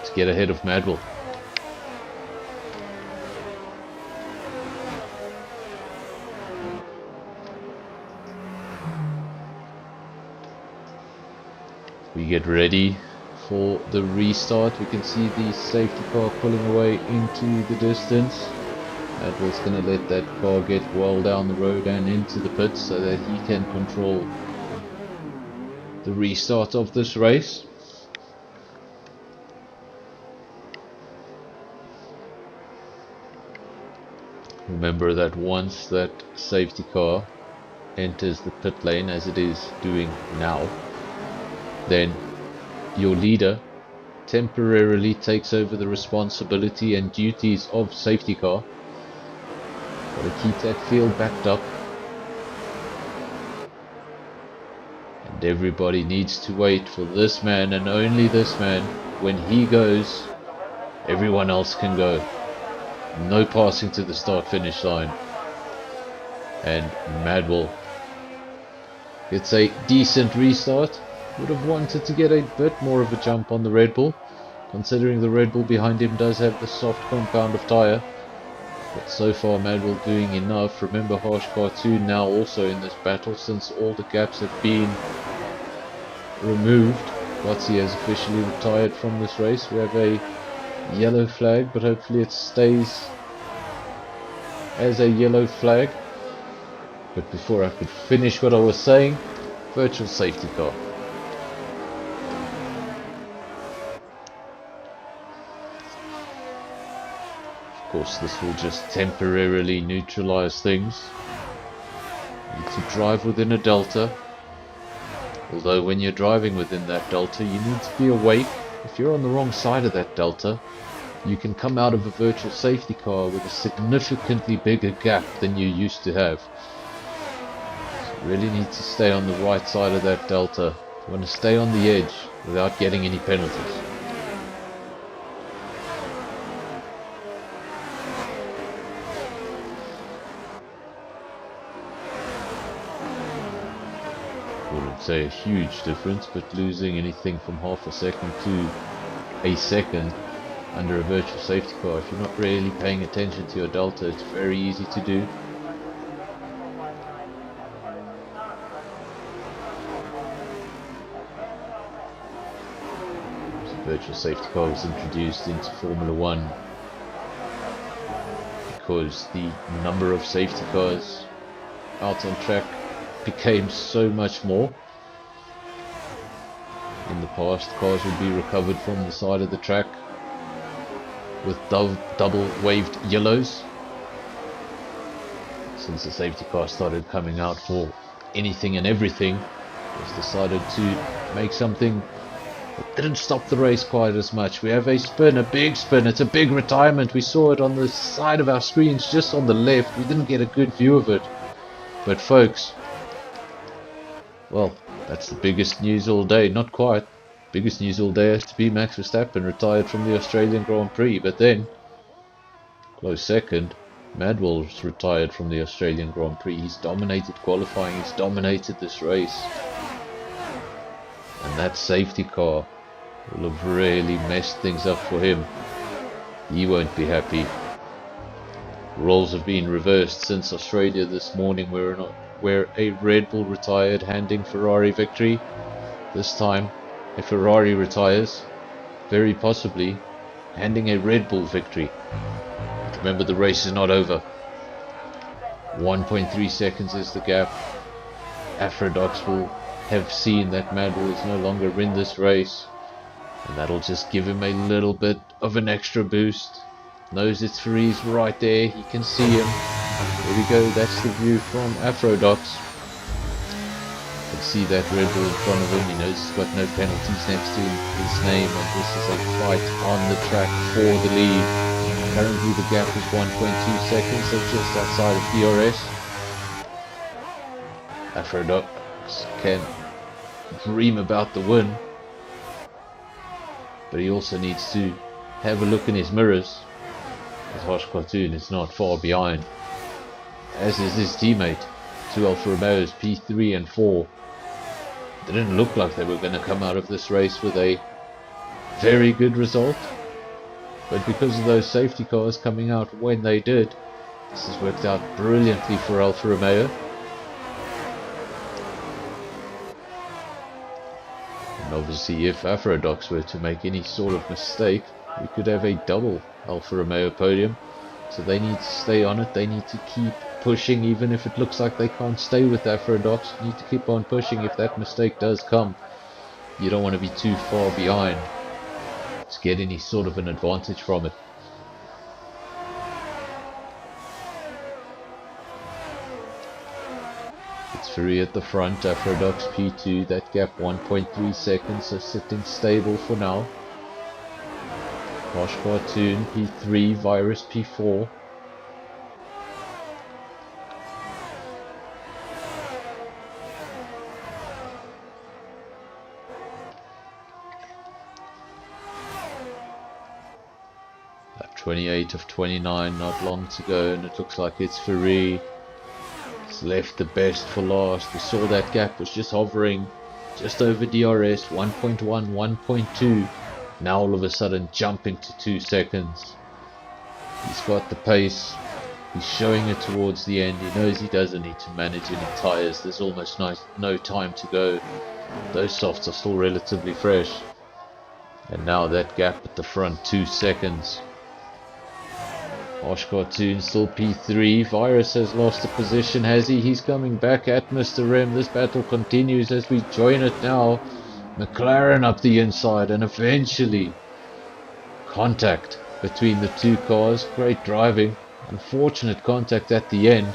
to get ahead of Madwell. We get ready for the restart. We can see the safety car pulling away into the distance. Madwell's going to let that car get well down the road and into the pits so that he can control the restart of this race. Remember that once that safety car enters the pit lane, as it is doing now, then your leader temporarily takes over the responsibility and duties of safety car. Got to keep that field backed up, and everybody needs to wait for this man and only this man. When he goes, everyone else can go. No passing to the start finish line, and Madwell gets a decent restart. Would have wanted to get a bit more of a jump on the Red Bull, considering the Red Bull behind him does have the soft compound of tyre. But so far Madwell doing enough. Remember, Harsh Cartoon now also in this battle, since all the gaps have been removed. Gotzi has officially retired from this race. We have a yellow flag, but hopefully it stays as a yellow flag. But before I could finish what I was saying, virtual safety car. Of course, this will just temporarily neutralize things. You need to drive within a delta. Although when you're driving within that delta, you need to be awake. If you're on the wrong side of that delta, you can come out of a virtual safety car with a significantly bigger gap than you used to have. So you really need to stay on the right side of that delta. You want to stay on the edge without getting any penalties. Wouldn't say a huge difference, but losing anything from half a second to a second under a virtual safety car, if you're not really paying attention to your delta, it's very easy to do. The virtual safety car was introduced into Formula 1 because the number of safety cars out on track became so much more. In the past, cars would be recovered from the side of the track with double waved yellows. Since the safety car started coming out for anything and everything, it was decided to make something that didn't stop the race quite as much. We have a spin, a big spin. It's a big retirement. We saw it on the side of our screens, just on the left. We didn't get a good view of it. But folks, well, that's the biggest news all day. Not quite. Biggest news all day has to be Max Verstappen retired from the Australian Grand Prix. But then, close second, Madwell's retired from the Australian Grand Prix. He's dominated qualifying. He's dominated this race. And that safety car will have really messed things up for him. He won't be happy. Roles have been reversed since Australia this morning, where a Red Bull retired, handing Ferrari victory. This time, a Ferrari retires, very possibly handing a Red Bull victory. But remember, the race is not over. 1.3 seconds is the gap. Afrodox will have seen that Madwell is no longer in this race, and that'll just give him a little bit of an extra boost. Knows it's Freeze right there, he can see him. There we go, that's the view from Afrodox. You can see that Red Bull in front of him. He knows he's got no penalties next to his name, and this is a fight on the track for the lead. Currently the gap is 1.2 seconds, so just outside of DRS. Afrodox can dream about the win, but he also needs to have a look in his mirrors, as Hosh Cartoon is not far behind, as is his teammate. Two Alfa Romeos, P3 and 4. They didn't look like they were going to come out of this race with a very good result, but because of those safety cars coming out when they did, this has worked out brilliantly for Alfa Romeo. And obviously if Afrodox were to make any sort of mistake, we could have a double Alfa Romeo podium. So they need to stay on it, they need to keep pushing, even if it looks like they can't stay with Afrodox. You need to keep on pushing if that mistake does come. You don't want to be too far behind to get any sort of an advantage from it. It's Fury at the front, Afrodox P2, that gap 1.3 seconds, so sitting stable for now. Hosh Cartoon P3, Virus P4. Lap 28 of 29, not long to go, and it looks like it's Fury. It's left the best for last. We saw that gap was just hovering just over DRS, 1.1, 1.2. Now all of a sudden jumping to 2 seconds. He's got the pace. He's showing it towards the end. He knows he doesn't need to manage any tyres. There's almost no time to go. Those softs are still relatively fresh. And now that gap at the front, 2 seconds. Hosh Cartoon still P3. Virus has lost the position, has he? He's coming back at Mr. M. This battle continues as we join it now. McLaren up the inside, and eventually contact between the two cars. Great driving. Unfortunate contact at the end,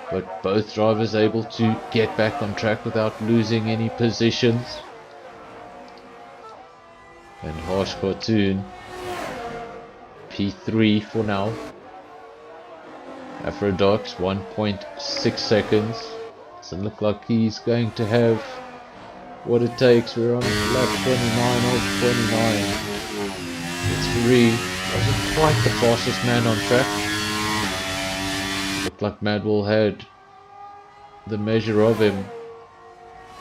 but both drivers able to get back on track without losing any positions. And Hosh Cartoon P3 for now. Afrodox 1.6 seconds. Doesn't look like he's going to have what it takes. We're on lap 29 of 29. It's Fury. Wasn't quite the fastest man on track. Looked like Madwell had the measure of him,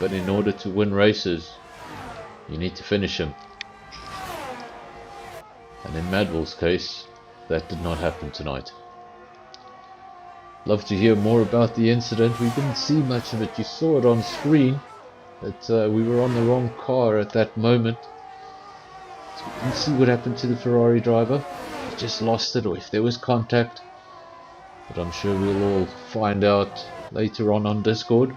but in order to win races, you need to finish him. And in Madwell's case, that did not happen tonight. Love to hear more about the incident. We didn't see much of it. You saw it on screen, but we were on the wrong car at that moment. So we didn't see what happened to the Ferrari driver. He just lost it, or if there was contact. But I'm sure we'll all find out later on Discord.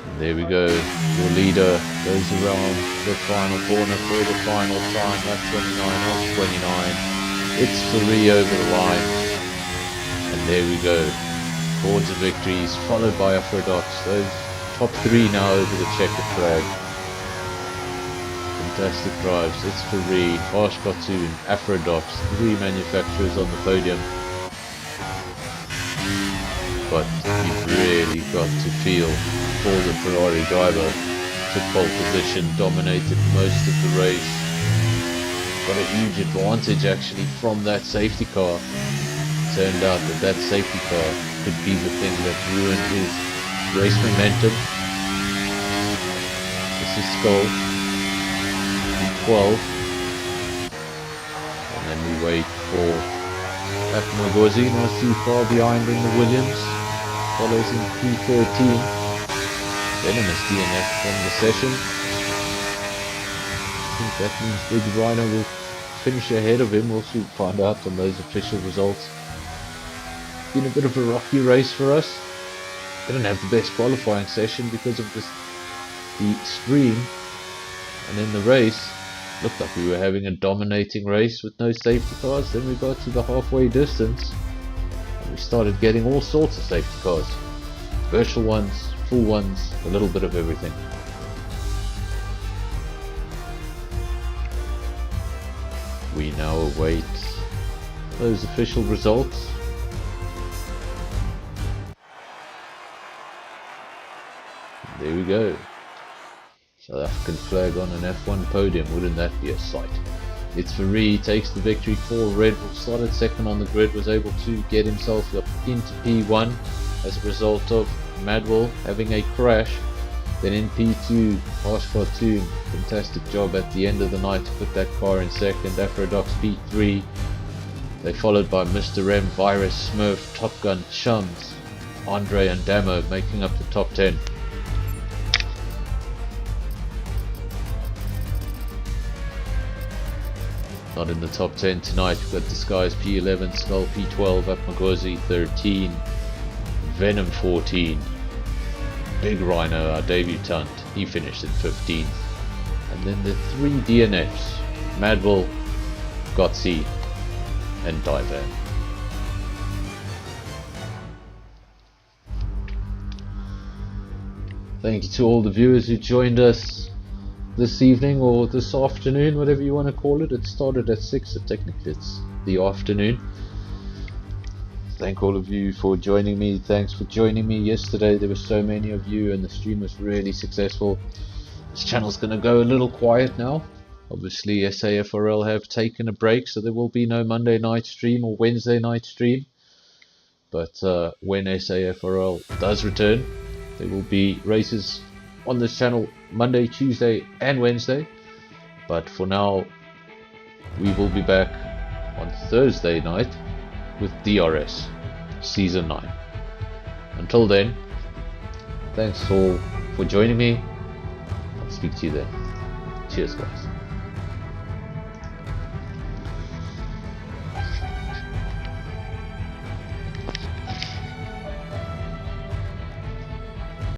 And there we go. Your leader goes around the final corner for the final time. Lap 29 of 29. It's Fury over the line. And there we go. Towards the victories, followed by Afrodox. Those top three now over the checkered flag. Fantastic drives. It's Fury, Hosh Cartoon, Afrodox, 3 manufacturers on the podium. But you've really got to feel for the Ferrari driver. Took pole position, dominated most of the race. Got a huge advantage actually from that safety car. Turned out that safety car could be the thing that ruined his race momentum. This is Skull. 12, and then we wait for Atmagozzi, not too far behind in the Williams, follows in P13. Venomous DNF from the session. I think that means Big Rhino will finish ahead of him. We'll soon find out on those official results. Been a bit of a rocky race for us. Didn't have the best qualifying session because of the stream, and in the race looked like we were having a dominating race with no safety cars. Then we got to the halfway distance and we started getting all sorts of safety cars. Virtual ones, full ones, a little bit of everything. We now await those official results. There we go. South African flag on an F1 podium, wouldn't that be a sight? It's Fourie takes the victory for Red Bull, started second on the grid, was able to get himself up into P1 as a result of Madwell having a crash. Then in P2, F123, fantastic job at the end of the night to put that car in second. Afrodox P3, they followed by Mr. M, Virus, Smurf, Top Gun, Chums, Andre and Damo making up the top 10. Not in the top 10 tonight, we've got Disguise P11, Skull P12, Apmagozi 13, Venom 14, Big Rhino, our debutant, he finished in 15th. And then the 3 DNFs, Madwell, Gotzi and Divan. Thank you to all the viewers who joined us this evening or this afternoon, whatever you want to call it. It started at 6, so technically it's the afternoon. Thank all of you for joining me. Thanks for joining me yesterday. There were so many of you and the stream was really successful. This channel's going to go a little quiet now. Obviously SAFRL have taken a break, so there will be no Monday night stream or Wednesday night stream. But when SAFRL does return, there will be races on this channel Monday, Tuesday and Wednesday. But for now, we will be back on Thursday night with DRS Season 9. Until then, thanks all for joining me. I'll speak to you then. Cheers guys.